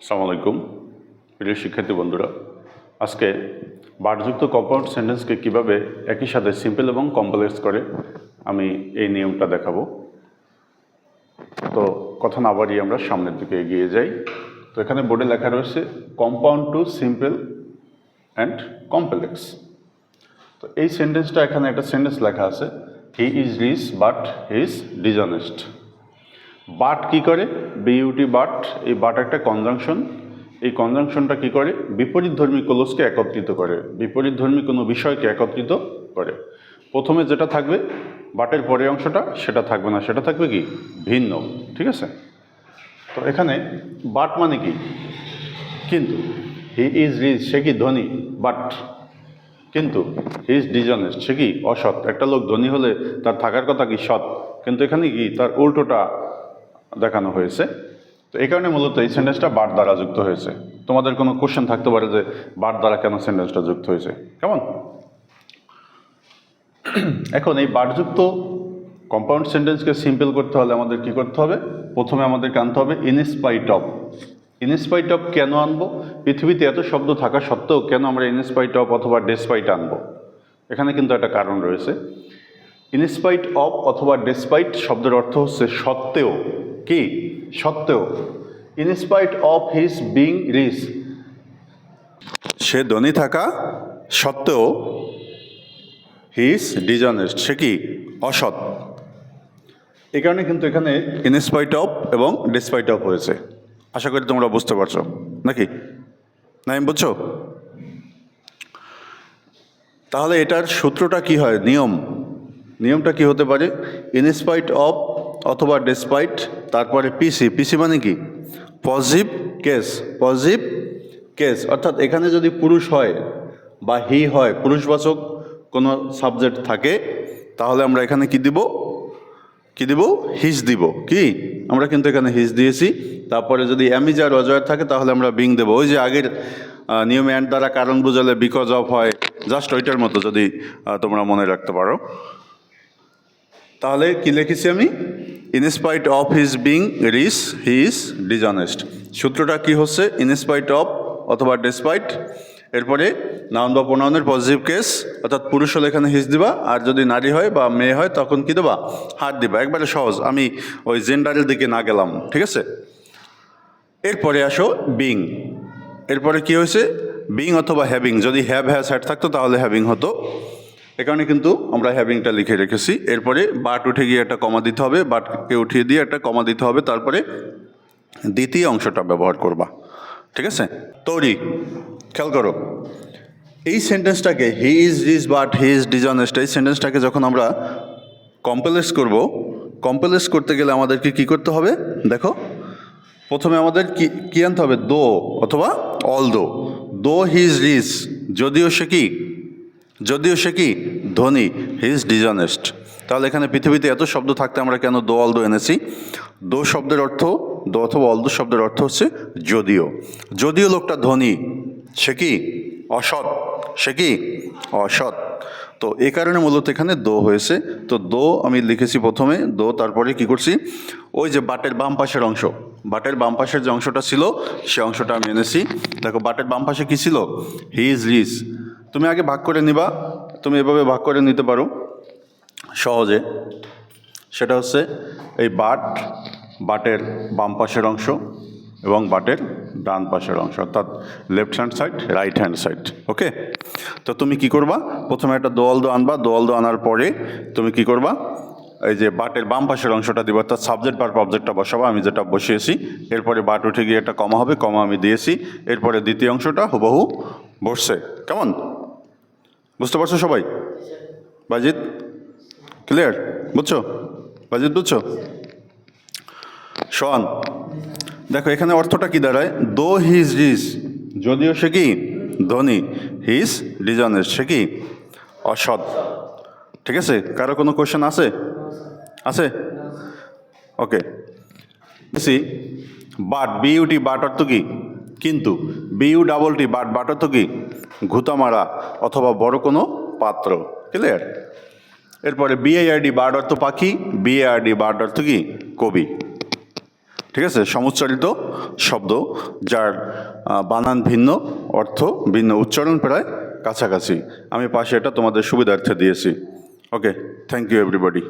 আসসালামু আলাইকুম প্রিয় শিক্ষার্থী বন্ধুরা, আজকে বাটযুক্ত কম্পাউন্ড সেন্টেন্সকে কিভাবে একই সাথে সিম্পল এবং কমপ্লেক্স করে আমি এই নিয়মটা দেখাবো। তো কথা না বাড়িয়ে আমরা সামনের দিকে এগিয়ে যাই। তো এখানে বোর্ডে লেখা রয়েছে compound to simple and complex. তো এই সেন্টেন্সটা এখানে একটা সেন্টেন্স লেখা আছে, he is rich but he is dishonest. But কি করে? বিইউটি বাট, এই বাট একটা কনজাংশন। এই কনজাংশনটা কি করে? বিপরীতধর্মী ক্লোজকে একত্রিত করে, বিপরীতধর্মী কোনো বিষয়কে একত্রিত করে। প্রথমে যেটা থাকবে বাটের পরের অংশটা সেটা থাকবে না, সেটা থাকবে কি ভিন্ন। ঠিক আছে? তো এখানে বাট মানে কি? কিন্তু হি ইজ রিচ, সে কি ধনী, বাট কিন্তু হি ইজ ডিসঅনেস্ট, সে কি অসৎ। একটা লোক ধনী হলে তার থাকার কথা কি সৎ, কিন্তু এখানে কি তার উল্টোটা দেখানো হয়েছে। তো এই কারণে মূলত এই সেন্টেন্সটা বাট দ্বারা যুক্ত হয়েছে। তোমাদের কোনো কোশ্চেন থাকতে পারে যে বাট দ্বারা কেন সেন্টেন্সটা যুক্ত হয়েছে, কেমন? এখন এই বাটযুক্ত কম্পাউন্ড সেন্টেন্সকে সিম্পল করতে হলে আমাদের কি করতে হবে? প্রথমে আমাদেরকে আনতে হবে ইনস্পাইট অফ। ইনস্পাইট অফ কেন আনবো? পৃথিবীতে এত শব্দ থাকা সত্ত্বেও কেন আমরা ইনস্পাইট অফ অথবা ডেসপাইট আনবো? এখানে কিন্তু একটা কারণ রয়েছে। ইনস্পাইট অফ অথবা ডেসপাইট শব্দের অর্থ হচ্ছে সত্ত্বেও। কি? সত্ত্বেও। In spite of his being rich, সে ধনী থাকা সত্ত্বেও হি ইজ ডিসঅনেস্ট, সে কি অসৎ। এই কারণে কিন্তু এখানে ইনস্পাইট অফ এবং ডেসপাইট অফ হয়েছে। আশা করি তোমরা বুঝতে পারছো নাকি? না, আমি বুঝছো? তাহলে এটার সূত্রটা কি হয়? নিয়মটা কি হতে পারে? ইনস্পাইট অফ অথবা ডেসপাইট, তারপরে পিসি। পিসি মানে কি? Positive case. পজিটিভ কেস অর্থাৎ এখানে যদি পুরুষ হয় বা হি হয়, পুরুষবাচক কোনো সাবজেক্ট থাকে, তাহলে আমরা এখানে কি দিব? হিজ দিব। কি? আমরা কিন্তু এখানে হিজ দিয়েছি। তারপরে যদি অ্যামিজ আর অজয় থাকে তাহলে আমরা বিং দেবো। ওই যে আগের নিয়মে অ্যান্ড দ্বারা কারণ বোঝালে বিকজ অফ হয়, জাস্ট ওইটার মতো, যদি তোমরা মনে রাখতে পারো। তাহলে কি লিখেছি আমি? In spite of his being rich he is dishonest. সূত্রটা কি হচ্ছে? ইনস্পাইট অফ অথবা ডেসপাইট, এরপরে নাউন বা প্রোনাউনের পজিটিভ কেস, অর্থাৎ পুরুষ হলে এখানে হিজ দিবা, আর যদি নারী হয় বা মেয়ে হয় তখন কি দেবা? হাত দিবা। একবারে সহজ, আমি ওই জেন্ডারের দিকে না গেলাম। ঠিক আছে? এরপরে আসো বিং। এরপরে কি হয়েছে? বিং অথবা হ্যাভিং। যদি হ্যাজ হ্যাড থাকতো তাহলে হ্যাভিং হতো। এ কারণে কিন্তু আমরা হ্যাভিংটা লিখে রেখেছি। এরপরে বাট উঠে গিয়ে একটা কমা দিতে হবে, বাটকে উঠিয়ে দিয়ে একটা কমা দিতে হবে, তারপরে দ্বিতীয় অংশটা ব্যবহার করবা। ঠিক আছে? তৈরি। খেয়াল করো, এই সেন্টেন্সটাকে he is rich but he is dishonest, এই সেন্টেন্সটাকে যখন আমরা কমপ্লেক্স করব, কমপ্লেক্স করতে গেলে আমাদেরকে কি করতে হবে? দেখো, প্রথমে আমাদের কি আনতে হবে? দো অথবা অল দো হি ইজ রিচ, যদিও সে কি ধনী, হি ইজ ডিসঅনেস্ট। তাহলে এখানে পৃথিবীতে এত শব্দ থাকতে আমরা কেন দো অল দো এনেছি? দো শব্দের অর্থ, দো অথবা অল দো শব্দের অর্থ হচ্ছে যদিও লোকটা ধনী, সে কি অসৎ, তো এই কারণে মূলত এখানে দো হয়েছে। তো দো আমি লিখেছি প্রথমে দো, তারপরে কি করছি? ওই যে বাটের বাম পাশের অংশ, বাটের বাম পাশের যে অংশটা ছিল সে অংশটা আমি এনেছি। দেখো, বাটের বাম পাশে কি ছিল? He is rich. তুমি আগে ভাগ করে নিবা, তুমি এভাবে ভাগ করে নিতে পারো সহজে। সেটা হচ্ছে এই বাটের বাম পাশের অংশ এবং বাটের ডান পাশের অংশ, অর্থাৎ left hand side, right hand side. Okay? তো তুমি কি করবা? প্রথমে একটা দোয়াল দো আনবা, দোয়াল দো আনার পরে তুমি কি করবা? এই যে বাটের বাম পাশের অংশটা দিবা, অর্থাৎ সাবজেক্ট ভার্ব অবজেক্টটা বসাবা, আমি যেটা বসিয়েছি। এরপরে বাট উঠে গিয়ে একটা কমা হবে, কমা আমি দিয়েছি। এরপরে দ্বিতীয় অংশটা হুবহু বসছে। কেমন? বুঝতে পারছো সবাই? বাজিত ক্লিয়ার? বুঝছো? বাজিত বুঝছো? শোন, দেখো এখানে অর্থটা কি দাঁড়ায়? দো হি ইজ রিচ, যদিও সে কি ধনী, হি ইজ ডিসঅনেস্ট, সে কি অসৎ। ঠিক আছে? কারো কোনো কোশ্চেন আছে? ওকে। বাট, বিইউটি বাট অর্থ কি? কিন্তু। বিইউ ডাবল টি বাট অর্থ কি? ঘুতা মারা অথবা বড় কোনো পাত্র। ক্লিয়ার? এরপরে বিএআরডি বার্ড অর্থ পাখি, বিএআরডি বার্ড অর্থ কি? কবি। ঠিক আছে, সমুচ্চারিত শব্দ যার বানান ভিন্ন, অর্থ ভিন্ন, উচ্চারণ প্রায় কাছাকাছি। আমি পাশে এটা তোমাদের সুবিধার্থে দিয়েছি। ওকে, থ্যাংক ইউ এভরিবডি।